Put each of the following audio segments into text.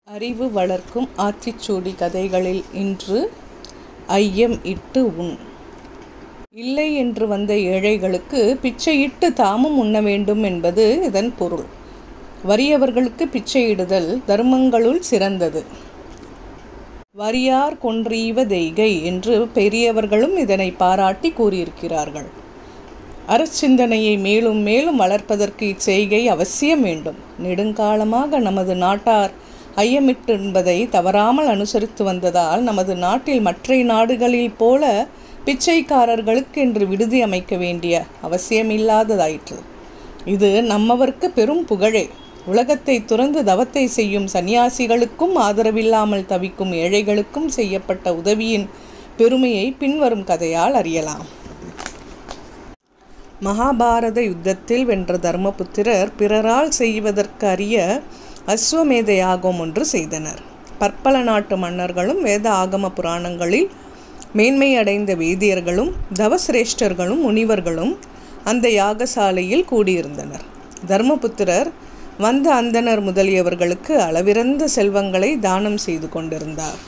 அறிவு வளர்க்கும் ஆத்திச்சூடி கதைகளில் இன்று ஐயம் இட்டு உண். இல்லை என்று வந்த ஏழைகளுக்கு பிச்சையிட்டு தாமும் உண்ண வேண்டும் என்பது இதன் பொருள். வறியவர்களுக்கு பிச்சையிடுதல் தர்மங்களுள் சிறந்தது. வறியார் கொன்றீவ தெய்கை என்று பெரியவர்களும் இதனை பாராட்டி கூறியிருக்கிறார்கள். அறச்சிந்தனையை மேலும் மேலும் வளர்ப்பதற்கு இச்செய்கை அவசியம் வேண்டும். நெடுங்காலமாக நமது நாட்டார் ஐயமிட்டு என்பதை தவறாமல் அனுசரித்து வந்ததால் நமது நாட்டில் மற்ற நாடுகளில் போல பிச்சைக்காரர்களுக்கு என்று விடுதி அமைக்க வேண்டிய அவசியமில்லாததாயிற்று. இது நம்மவருக்கு பெரும் புகழே. உலகத்தை துறந்து தவத்தை செய்யும் சந்நியாசிகளுக்கும் ஆதரவில்லாமல் தவிக்கும் ஏழைகளுக்கும் செய்யப்பட்ட உதவியின் பெருமையை பின்வரும் கதையால் அறியலாம். மகாபாரத யுத்தத்தில் வென்ற தர்மபுத்திரர் பிறரால் செய்வதற்கு அரிய அஸ்வமேத யாகம் ஒன்று செய்தனர். பற்பல நாட்டு மன்னர்களும் வேத ஆகம புராணங்களில் மேன்மை அடைந்த வேதியர்களும் தவசிரேஷ்டர்களும் முனிவர்களும் அந்த யாகசாலையில் கூடியிருந்தனர். தர்மபுத்திரர் வந்த அந்தனர் முதலியவர்களுக்கு அளவிறந்த செல்வங்களை தானம் செய்து கொண்டிருந்தார்.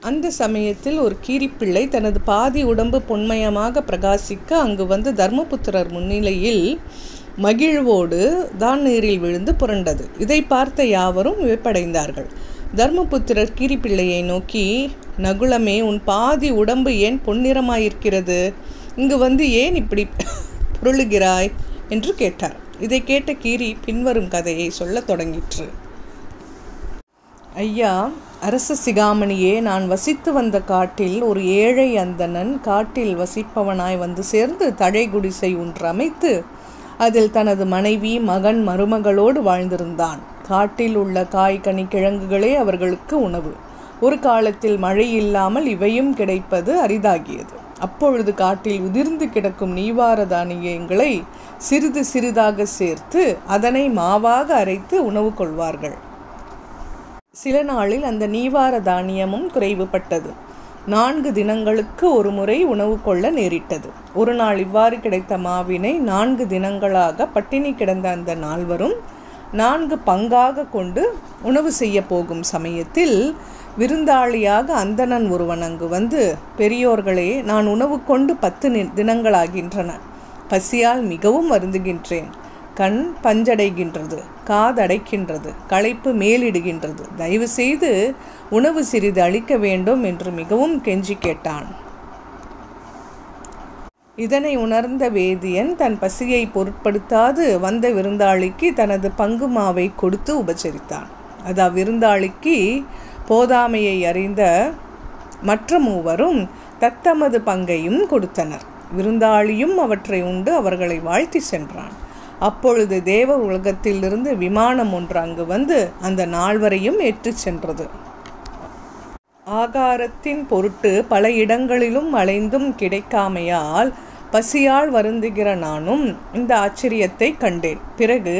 அந்த சமயத்தில் ஒரு கீரிப்பிள்ளை தனது பாதி உடம்பு பொன்மயமாக பிரகாசிக்க அங்கு வந்து தர்மபுத்திரர் முன்னிலையில் மகிழ்வோடு தான் நீரில் விழுந்து புரண்டது. இதை பார்த்த யாவரும் வியப்படைந்தார்கள். தர்மபுத்திரர் கீரிப்பிள்ளையை நோக்கி, நகுலமே, உன் பாதி உடம்பு ஏன் பொன்னிறமாயிருக்கிறது? இங்கு வந்து ஏன் இப்படி புரளுகிறாய் என்று கேட்டார். இதை கேட்ட கீரி பின்வரும் கதையை சொல்லத் தொடங்கிற்று. ஐயா, அரச சிகாமணியே, நான் வசித்து வந்த காட்டில் ஒரு ஏழை அந்தணன் காட்டில் வசிப்பவனாய் வந்து சேர்ந்து தழை குடிசை ஒன்று அமைத்து அதில் தனது மனைவி, மகன், மருமகளோடு வாழ்ந்திருந்தான். காட்டில் உள்ள காய், கனி, கிழங்குகளே அவர்களுக்கு உணவு. ஒரு காலத்தில் மழை இல்லாமல் இவையும் கிடைப்பது அரிதாகியது. அப்பொழுது காட்டில் உதிர்ந்து கிடக்கும் நீவார தானியங்களை சிறிது சிறிதாக சேர்த்து அதனை மாவாக அரைத்து உணவு கொள்வார்கள். சில நாளில் அந்த நீவார தானியமும் குறைவுபட்டது. 4 தினங்களுக்கு ஒரு முறை உணவு கொள்ள நேரிட்டது. ஒரு நாள் இவ்வாறு கிடைத்த மாவினை 4 தினங்களாக பட்டினி கிடந்த அந்த நால்வரும் 4 பங்காக கொண்டு உணவு செய்ய போகும் சமயத்தில் விருந்தாளியாக அந்தணன் ஒருவன் அங்கு வந்து, பெரியோர்களே, நான் உணவு கொண்டு 10 தினங்களாகின்றன. பசியால் மிகவும் வருந்துகின்றேன். கண் பஞ்சடைகின்றது, காதடைக்கின்றது, களைப்பு மேலிடுகின்றது. தயவு செய்து உணவு சிறிது அளிக்க வேண்டும் என்று மிகவும் கெஞ்சி கேட்டான். இதனை உணர்ந்த வேதியன் தன் பசியை பொருட்படுத்தாது வந்த விருந்தாளிக்கு தனது பங்கு மாவை கொடுத்து உபசரித்தான். அது அவ்விருந்தாளிக்கு போதாமையை அறிந்த மற்ற மூவரும் தத்தமது பங்கையும் கொடுத்தனர். விருந்தாளியும் அவற்றை உண்டு அவர்களை வாழ்த்தி சென்றான். அப்பொழுது தேவ உலகத்திலிருந்து விமானம் ஒன்று அங்கு வந்து அந்த நால்வரையும் ஏற்றி சென்றது. ஆகாரத்தின் பொருட்டு பல இடங்களிலும் அலைந்தும் கிடைக்காமையால் பசியால் வருந்துகிற நானும் இந்த ஆச்சரியத்தை கண்டேன். பிறகு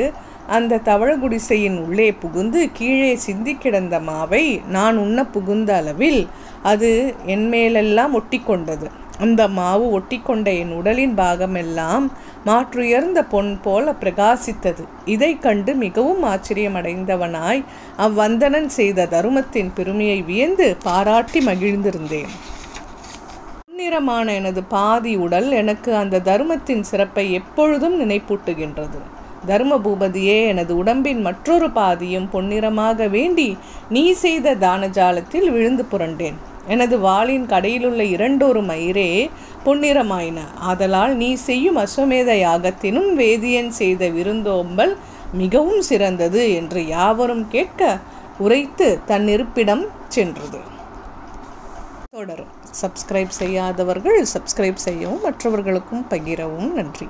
அந்த தவழ குடிசையின் உள்ளே புகுந்து கீழே சிந்தி கிடந்த மாவை நான் உண்ண புகுந்த அளவில் அது என் மேலெல்லாம் ஒட்டி கொண்டது. அந்த மாவு ஒட்டிக்கொண்ட என் உடலின் பாகமெல்லாம் மாற்றுயர்ந்த பொன் போல பிரகாசித்தது. இதை கண்டு மிகவும் ஆச்சரியமடைந்தவனாய் அவ்வந்தனன் செய்த தருமத்தின் பெருமையை வியந்து பாராட்டி மகிழ்ந்திருந்தேன். பொன்னிறமான எனது பாதி உடல் எனக்கு அந்த தருமத்தின் சிறப்பை எப்பொழுதும் நினைப்பூட்டுகின்றது. தர்ம பூபதியே, எனது உடம்பின் மற்றொரு பாதியும் பொன்னிறமாக வேண்டி நீ செய்த தானஜாலத்தில் விழுந்து புரண்டேன். எனது வாளின் கடையிலுள்ள 2 மயிரே பொன்னிறமாயின. ஆதலால் நீ செய்யும் அஸ்வமேத யாகத்தினும் வேதியன் செய்த விருந்தோம்பல் மிகவும் சிறந்தது என்று யாவரும் கேட்க உரைத்து தன் இருப்பிடம் சென்றது. தொடரும். சப்ஸ்கிரைப் செய்யாதவர்கள் சப்ஸ்கிரைப் செய்யவும் மற்றவர்களுக்கும் பகிரவும். நன்றி.